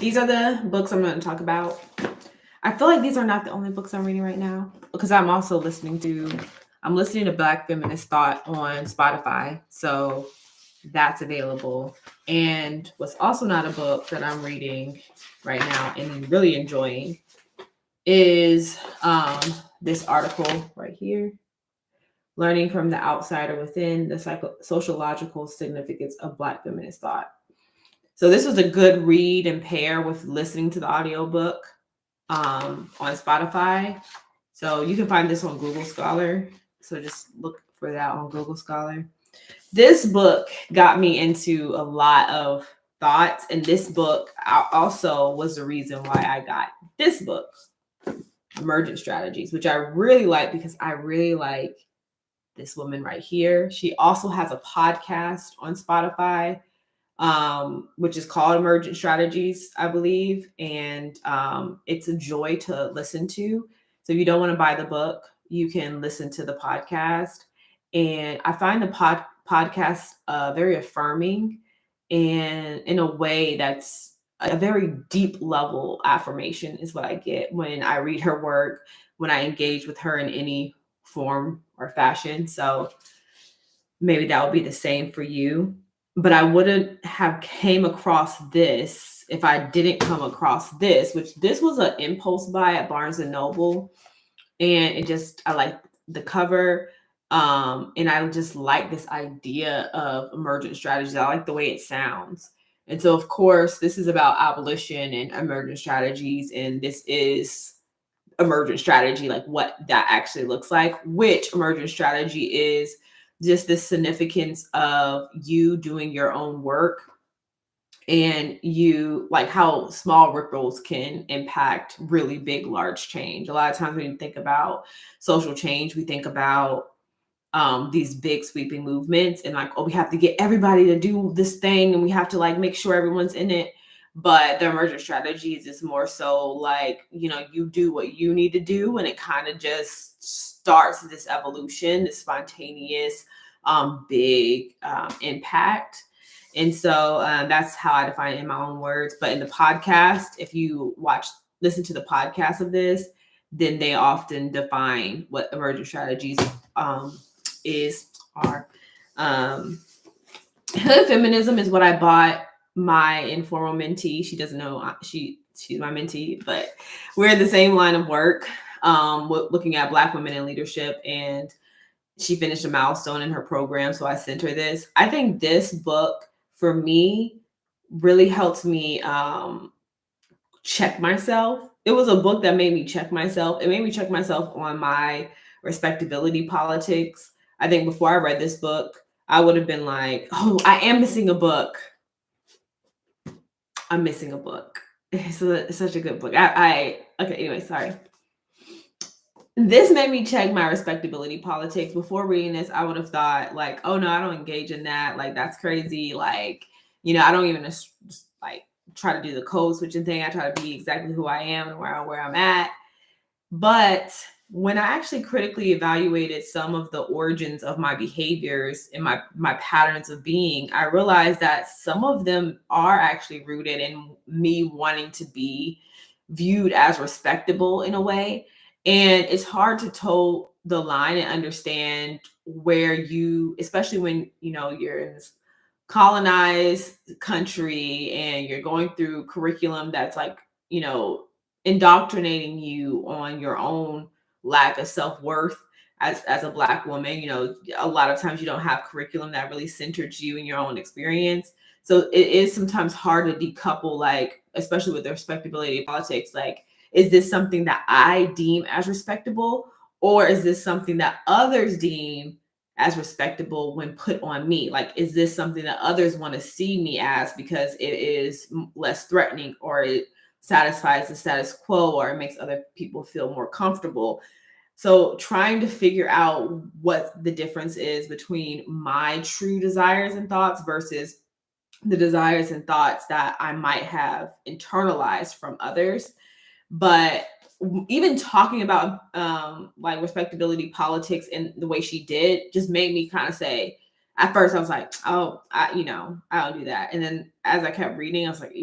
these are the books I'm going to talk about. I feel like these are not the only books I'm reading right now because I'm listening to Black Feminist Thought on Spotify. So that's available. And what's also not a book that I'm reading right now and really enjoying is this article right here, Learning from the Outsider Within, the Sociological Significance of Black Feminist Thought. So this was a good read and pair with listening to the audiobook on Spotify. So you can find this on Google Scholar. So just look for that on Google Scholar. This book got me into a lot of thoughts, and this book also was the reason why I got this book, Emergent Strategies, which I really like because I really like this woman right here. She also has a podcast on Spotify, which is called Emergent Strategies, I believe. And it's a joy to listen to. So if you don't want to buy the book, you can listen to the podcast. And I find the podcast very affirming and in a way that's a very deep level affirmation is what I get when I read her work, when I engage with her in any form or fashion. So maybe that would be the same for you. But I wouldn't have came across this if I didn't come across this, which this was an impulse buy at Barnes and Noble. And I like the cover. And I just like this idea of emergent strategies. I like the way it sounds. And so, of course, this is about abolition and emergent strategies. And this is emergent strategy, like what that actually looks like, which emergent strategy is just the significance of you doing your own work and you like how small ripples can impact really big, large change. A lot of times when you think about social change, we think about these big sweeping movements and like, oh, we have to get everybody to do this thing and we have to like make sure everyone's in it. But the emergent strategies is more so like, you do what you need to do and it kind of just starts this evolution, this spontaneous, big impact. And so that's how I define it in my own words. But in the podcast, if you listen to the podcast of this, then they often define what emergent strategies are. Hood feminism is what I bought my informal mentee. She doesn't know she's my mentee, but we're in the same line of work, looking at Black women in leadership, and she finished a milestone in her program. So I sent her this. I think this book for me really helped me check myself. It was a book that made me check myself. It made me check myself on my respectability politics. I think before I read this book, I would have been like, oh, I am missing a book. I'm missing a book. It's such a good book. Okay, anyway, sorry. This made me check my respectability politics. Before reading this, I would have thought like, oh no, I don't engage in that. Like, that's crazy. Like, I don't even like try to do the code switching thing. I try to be exactly who I am and where I'm at. But when I actually critically evaluated some of the origins of my behaviors and my patterns of being, I realized that some of them are actually rooted in me wanting to be viewed as respectable in a way. And it's hard to toe the line and understand where especially when, you're in this colonized country and you're going through curriculum that's like, indoctrinating you on your own lack of self-worth as a Black woman. A lot of times you don't have curriculum that really centers you in your own experience. So it is sometimes hard to decouple, like, especially with the respectability politics, like, is this something that I deem as respectable, or is this something that others deem as respectable when put on me? Like, is this something that others want to see me as because it is less threatening, or it satisfies the status quo, or it makes other people feel more comfortable? So trying to figure out what the difference is between my true desires and thoughts versus the desires and thoughts that I might have internalized from others. But even talking about like respectability politics and the way she did just made me kind of say, at first I was like, oh, I don't do that. And then as I kept reading, I was like,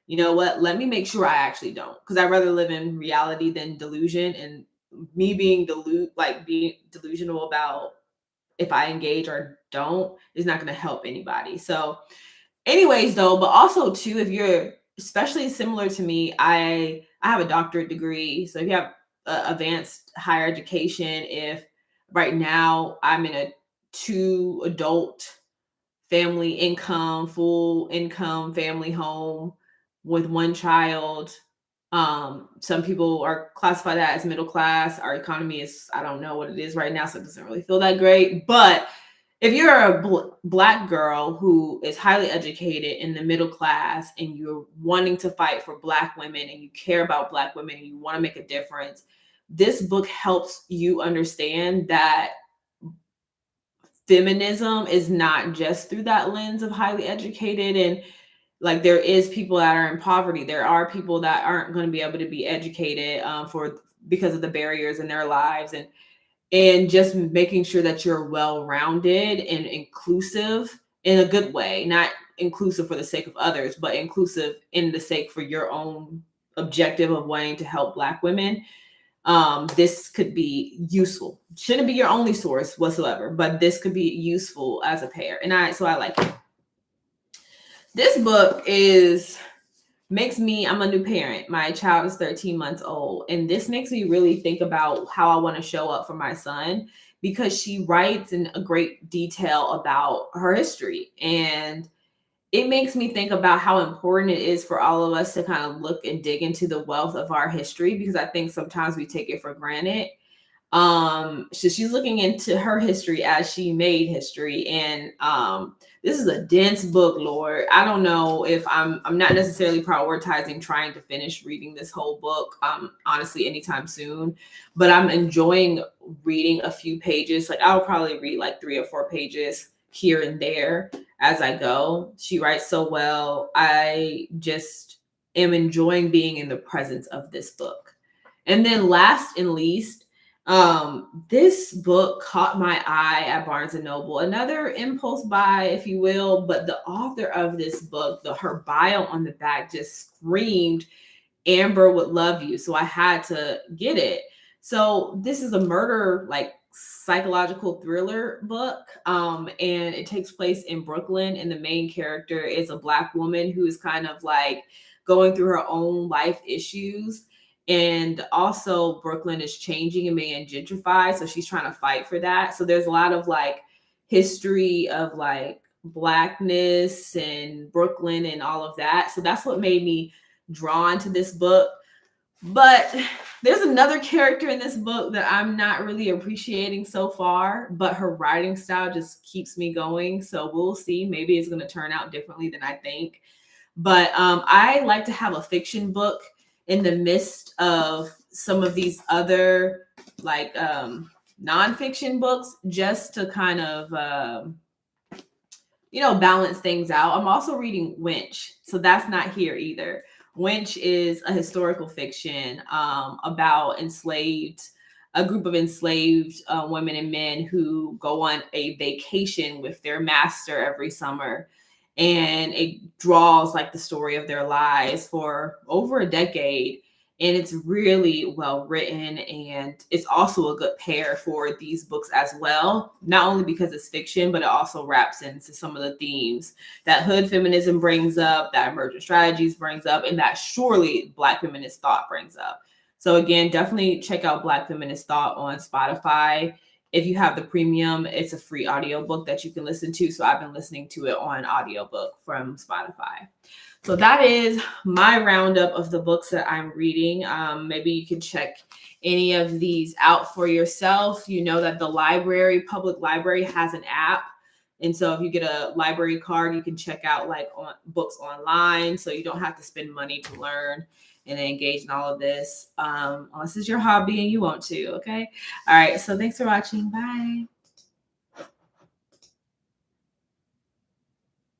you know what, let me make sure I actually don't, because I'd rather live in reality than delusion. And me being being delusional about if I engage or don't is not going to help anybody. So anyways, though, but also too, if you're especially similar to me, I have a doctorate degree. So if you have advanced higher education, if right now I'm in a 2 adult family income, full income family home with 1 child. Some people are classify that as middle class. Our economy is, I don't know what it is right now, so it doesn't really feel that great. But if you're a black girl who is highly educated in the middle class and you're wanting to fight for black women and you care about black women and you want to make a difference, this book helps you understand that feminism is not just through that lens of highly educated, and like there is people that are in poverty. There are people that aren't going to be able to be educated for because of the barriers in their lives, and just making sure that you're well-rounded and inclusive in a good way, not inclusive for the sake of others, but inclusive in the sake for your own objective of wanting to help black women. This could be useful. Shouldn't be your only source whatsoever, but this could be useful as a pair. And I like it. This book I'm a new parent. My child is 13 months old. And this makes me really think about how I want to show up for my son, because she writes in a great detail about her history. And it makes me think about how important it is for all of us to kind of look and dig into the wealth of our history, because I think sometimes we take it for granted. So she's looking into her history as she made history. And this is a dense book, Lord. I don't know if I'm not necessarily prioritizing trying to finish reading this whole book honestly anytime soon, but I'm enjoying reading a few pages. Like I'll probably read like 3 or 4 pages here and there as I go. She writes so well. I just am enjoying being in the presence of this book. And then last and least, this book caught my eye at Barnes and Noble. Another impulse buy, if you will, but the author of this book, her bio on the back just screamed, Amber Would Love You. So I had to get it. So this is a murder, like psychological thriller book. And it takes place in Brooklyn. And the main character is a Black woman who is kind of like going through her own life issues. And also Brooklyn is changing and being gentrified. So she's trying to fight for that. So there's a lot of like history of like Blackness and Brooklyn and all of that. So that's what made me drawn to this book. But there's another character in this book that I'm not really appreciating so far, but her writing style just keeps me going. So we'll see. Maybe it's going to turn out differently than I think. But I like to have a fiction book in the midst of some of these other like nonfiction books, just to kind of balance things out. I'm also reading Wench, so that's not here either. Wench is a historical fiction about a group of enslaved women and men who go on a vacation with their master every summer. And it draws like the story of their lives for over a decade. And it's really well written. And it's also a good pair for these books as well. Not only because it's fiction, but it also wraps into some of the themes that hood feminism brings up, that emergent strategies brings up, and that surely Black feminist thought brings up. So again, definitely check out Black Feminist Thought on Spotify. If you have the premium, it's a free audiobook that you can listen to. So I've been listening to it on audiobook from Spotify. So that is my roundup of the books that I'm reading. Maybe you can check any of these out for yourself. You know that the public library has an app. And so if you get a library card, you can check out like books online. So you don't have to spend money to learn and engage in all of this, unless it's your hobby and you want to. Okay. All right. So thanks for watching. Bye.